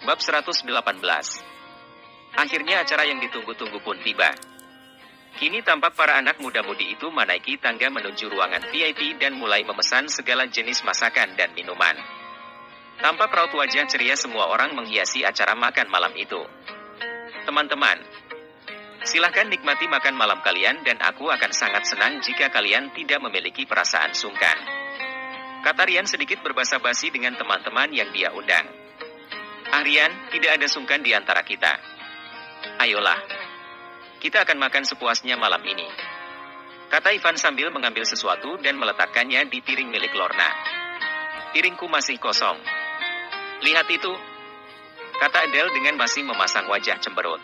Bab 118. Akhirnya acara yang ditunggu-tunggu pun tiba. Kini tampak para anak muda-mudi itu menaiki tangga menuju ruangan VIP dan mulai memesan segala jenis masakan dan minuman. Tampak raut wajah ceria semua orang menghiasi acara makan malam itu. Teman-teman, silahkan nikmati makan malam kalian dan aku akan sangat senang jika kalian tidak memiliki perasaan sungkan, kata Rian sedikit berbasa-basi dengan teman-teman yang dia undang. Rian, tidak ada sungkan di antara kita. Ayolah, kita akan makan sepuasnya malam ini, kata Ivan sambil mengambil sesuatu dan meletakkannya di piring milik Lorna. Piringku masih kosong. Lihat itu, kata Adele dengan masih memasang wajah cemberut.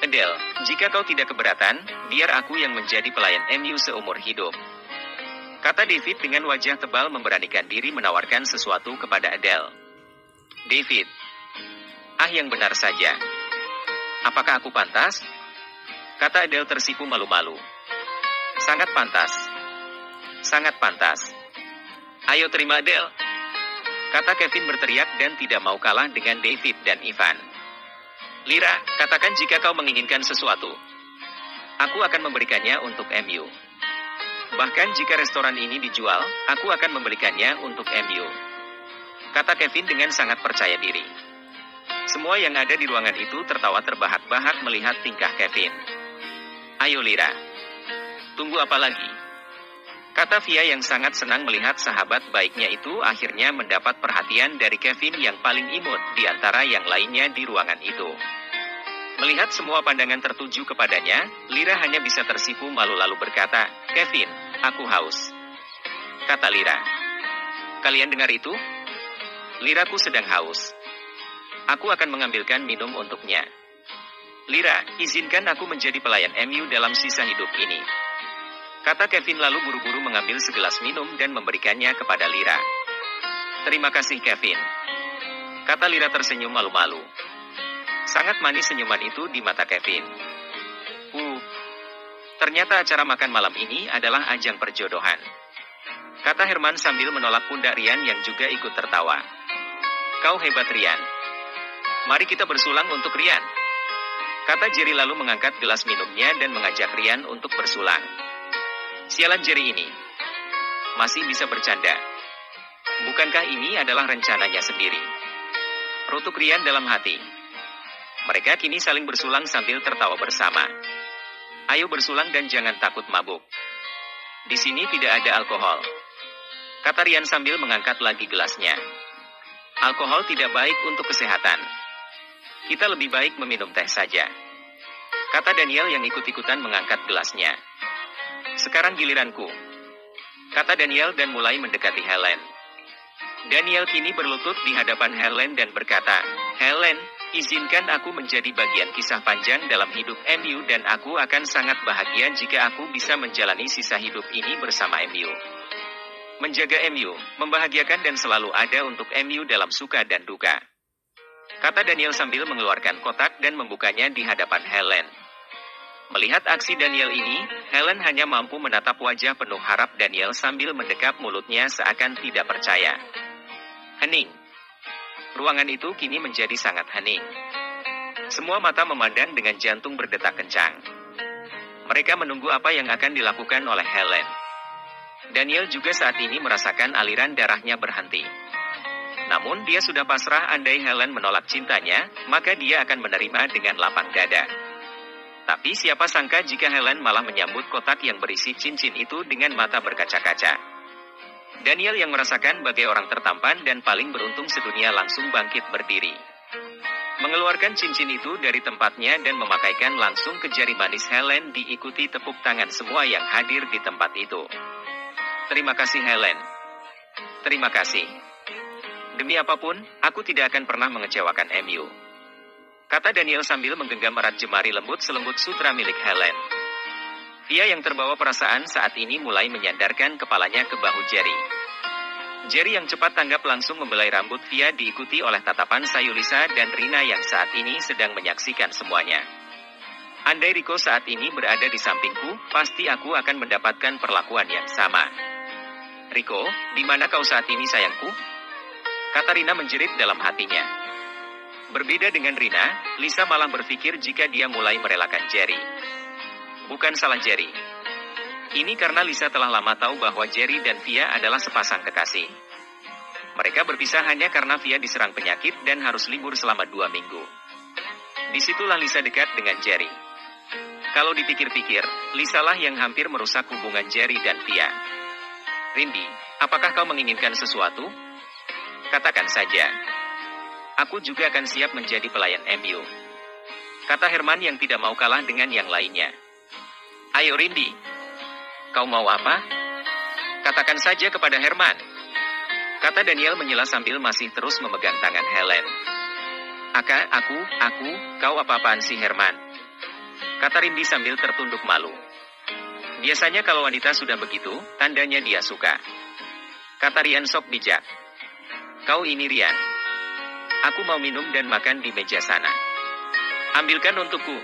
Adele, jika kau tidak keberatan, biar aku yang menjadi pelayan MU seumur hidup, kata David dengan wajah tebal memberanikan diri menawarkan sesuatu kepada Adele. David, yang benar saja. Apakah aku pantas? Kata Adele tersipu malu-malu. Sangat pantas. Sangat pantas. Ayo terima Adele, kata Kevin berteriak dan tidak mau kalah dengan David dan Ivan. Lira, katakan jika kau menginginkan sesuatu. Aku akan memberikannya untuk MU. Bahkan jika restoran ini dijual, aku akan membelikannya untuk MU, kata Kevin dengan sangat percaya diri. Semua yang ada di ruangan itu tertawa terbahak-bahak melihat tingkah Kevin. Ayo Lira, tunggu apa lagi? Kata Via yang sangat senang melihat sahabat baiknya itu akhirnya mendapat perhatian dari Kevin yang paling imut di antara yang lainnya di ruangan itu. Melihat semua pandangan tertuju kepadanya, Lira hanya bisa tersipu malu lalu berkata, Kevin, aku haus, kata Lira. Kalian dengar itu? Liraku sedang haus. Aku akan mengambilkan minum untuknya. Lira, izinkan aku menjadi pelayan MU dalam sisa hidup ini, kata Kevin lalu buru-buru mengambil segelas minum dan memberikannya kepada Lira. Terima kasih Kevin, kata Lira tersenyum malu-malu. Sangat manis senyuman itu di mata Kevin. Ternyata acara makan malam ini adalah ajang perjodohan, kata Herman sambil menolak pundak Rian yang juga ikut tertawa. Kau hebat Rian. Mari kita bersulang untuk Rian, kata Jerry lalu mengangkat gelas minumnya dan mengajak Rian untuk bersulang. Sialan Jerry ini, masih bisa bercanda. Bukankah ini adalah rencananya sendiri? Rutuk Rian dalam hati. Mereka kini saling bersulang sambil tertawa bersama. Ayo bersulang dan jangan takut mabuk. Di sini tidak ada alkohol, kata Rian sambil mengangkat lagi gelasnya. Alkohol tidak baik untuk kesehatan. Kita lebih baik meminum teh saja, kata Daniel yang ikut-ikutan mengangkat gelasnya. Sekarang giliranku, kata Daniel dan mulai mendekati Helen. Daniel kini berlutut di hadapan Helen dan berkata, Helen, izinkan aku menjadi bagian kisah panjang dalam hidup MU dan aku akan sangat bahagia jika aku bisa menjalani sisa hidup ini bersama MU. Menjaga MU, membahagiakan dan selalu ada untuk MU dalam suka dan duka, kata Daniel sambil mengeluarkan kotak dan membukanya di hadapan Helen. Melihat aksi Daniel ini, Helen hanya mampu menatap wajah penuh harap Daniel sambil mendekap mulutnya seakan tidak percaya. Hening. Ruangan itu kini menjadi sangat hening. Semua mata memandang dengan jantung berdetak kencang. Mereka menunggu apa yang akan dilakukan oleh Helen. Daniel juga saat ini merasakan aliran darahnya berhenti. Namun dia sudah pasrah andai Helen menolak cintanya, maka dia akan menerima dengan lapang dada. Tapi siapa sangka jika Helen malah menyambut kotak yang berisi cincin itu dengan mata berkaca-kaca. Daniel yang merasakan bagai orang tertampan dan paling beruntung sedunia langsung bangkit berdiri, mengeluarkan cincin itu dari tempatnya dan memakaikan langsung ke jari manis Helen diikuti tepuk tangan semua yang hadir di tempat itu. Terima kasih Helen. Terima kasih. Demi apapun, aku tidak akan pernah mengecewakan MU, kata Daniel sambil menggenggam erat jemari lembut selembut sutra milik Helen. Via yang terbawa perasaan saat ini mulai menyandarkan kepalanya ke bahu Jerry. Jerry yang cepat tanggap langsung membelai rambut Via diikuti oleh tatapan Sayulisa dan Rina yang saat ini sedang menyaksikan semuanya. Andai Rico saat ini berada di sampingku, pasti aku akan mendapatkan perlakuan yang sama. Rico, di mana kau saat ini sayangku? Kata Rina menjerit dalam hatinya. Berbeda dengan Rina, Lisa malah berpikir jika dia mulai merelakan Jerry. Bukan salah Jerry. Ini karena Lisa telah lama tahu bahwa Jerry dan Via adalah sepasang kekasih. Mereka berpisah hanya karena Via diserang penyakit dan harus libur selama 2 minggu. Disitulah Lisa dekat dengan Jerry. Kalau dipikir-pikir, Lisa lah yang hampir merusak hubungan Jerry dan Via. Rindy, apakah kau menginginkan sesuatu? Katakan saja. Aku juga akan siap menjadi pelayan MU. Kata Herman yang tidak mau kalah dengan yang lainnya. Ayo Rindy. Kau mau apa? Katakan saja kepada Herman. Kata Daniel menyela sambil masih terus memegang tangan Helen. Aku, kau apa-apaan sih Herman? Kata Rindy sambil tertunduk malu. Biasanya kalau wanita sudah begitu, tandanya dia suka. Kata Rian sok bijak. Kau ini Rian. Aku mau minum dan makan di meja sana. Ambilkan untukku.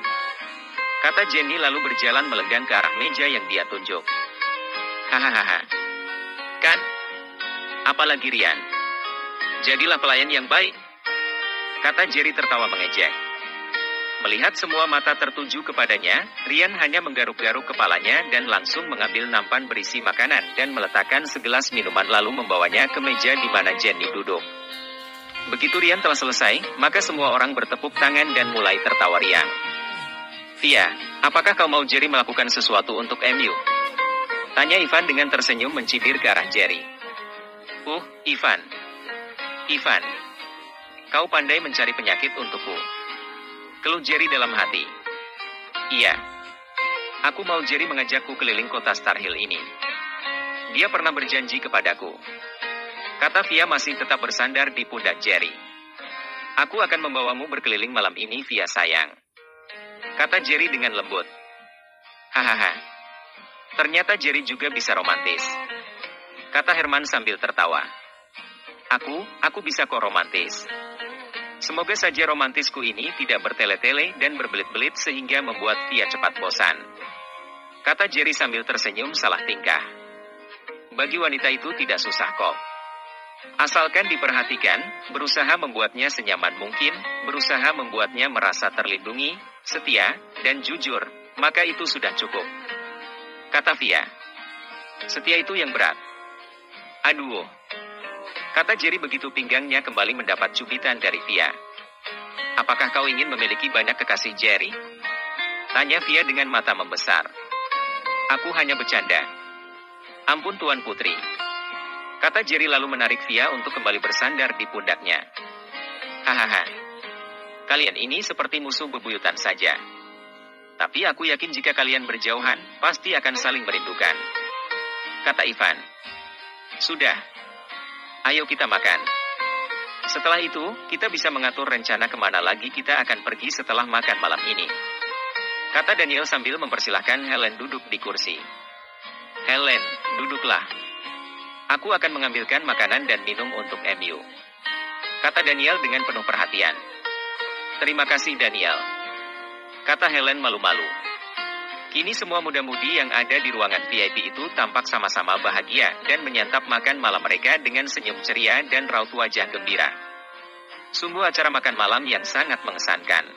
Kata Jenny lalu berjalan melenggang ke arah meja yang dia tunjuk. Hahaha. Kan? Apalagi Rian. Jadilah pelayan yang baik. Kata Jerry tertawa mengejek. Melihat semua mata tertuju kepadanya, Rian hanya menggaruk-garuk kepalanya dan langsung mengambil nampan berisi makanan dan meletakkan segelas minuman lalu membawanya ke meja di mana Jenny duduk. Begitu Rian telah selesai, maka semua orang bertepuk tangan dan mulai tertawa riang. Via, apakah kau mau Jerry melakukan sesuatu untuk MU? Tanya Ivan dengan tersenyum mencibir ke arah Jerry. Ivan, kau pandai mencari penyakit untukku. Keluh Jerry dalam hati. Iya. Aku mau Jerry mengajakku keliling kota Star Hill ini. Dia pernah berjanji kepadaku. Kata Via masih tetap bersandar di pundak Jerry. Aku akan membawamu berkeliling malam ini Via sayang. Kata Jerry dengan lembut. Hahaha. Ternyata Jerry juga bisa romantis. Kata Herman sambil tertawa. Aku bisa kok romantis. Semoga saja romantisku ini tidak bertele-tele dan berbelit-belit sehingga membuat Via cepat bosan. Kata Jerry sambil tersenyum salah tingkah. Bagi wanita itu tidak susah kok. Asalkan diperhatikan, berusaha membuatnya senyaman mungkin, berusaha membuatnya merasa terlindungi, setia, dan jujur, maka itu sudah cukup. Kata Via. Setia itu yang berat. Aduh. Kata Jerry begitu pinggangnya kembali mendapat cubitan dari Via. Apakah kau ingin memiliki banyak kekasih Jerry? Tanya Via dengan mata membesar. Aku hanya bercanda. Ampun Tuan Putri. Kata Jerry lalu menarik Via untuk kembali bersandar di pundaknya. Hahaha. Kalian ini seperti musuh bebuyutan saja. Tapi aku yakin jika kalian berjauhan, pasti akan saling merindukan. Kata Ivan. Sudah. Ayo kita makan. Setelah itu, kita bisa mengatur rencana kemana lagi kita akan pergi setelah makan malam ini. Kata Daniel sambil mempersilahkan Helen duduk di kursi. Helen, duduklah. Aku akan mengambilkan makanan dan minum untuk MU. Kata Daniel dengan penuh perhatian. Terima kasih Daniel. Kata Helen malu-malu. Kini semua muda-mudi yang ada di ruangan VIP itu tampak sama-sama bahagia dan menyantap makan malam mereka dengan senyum ceria dan raut wajah gembira. Sungguh acara makan malam yang sangat mengesankan.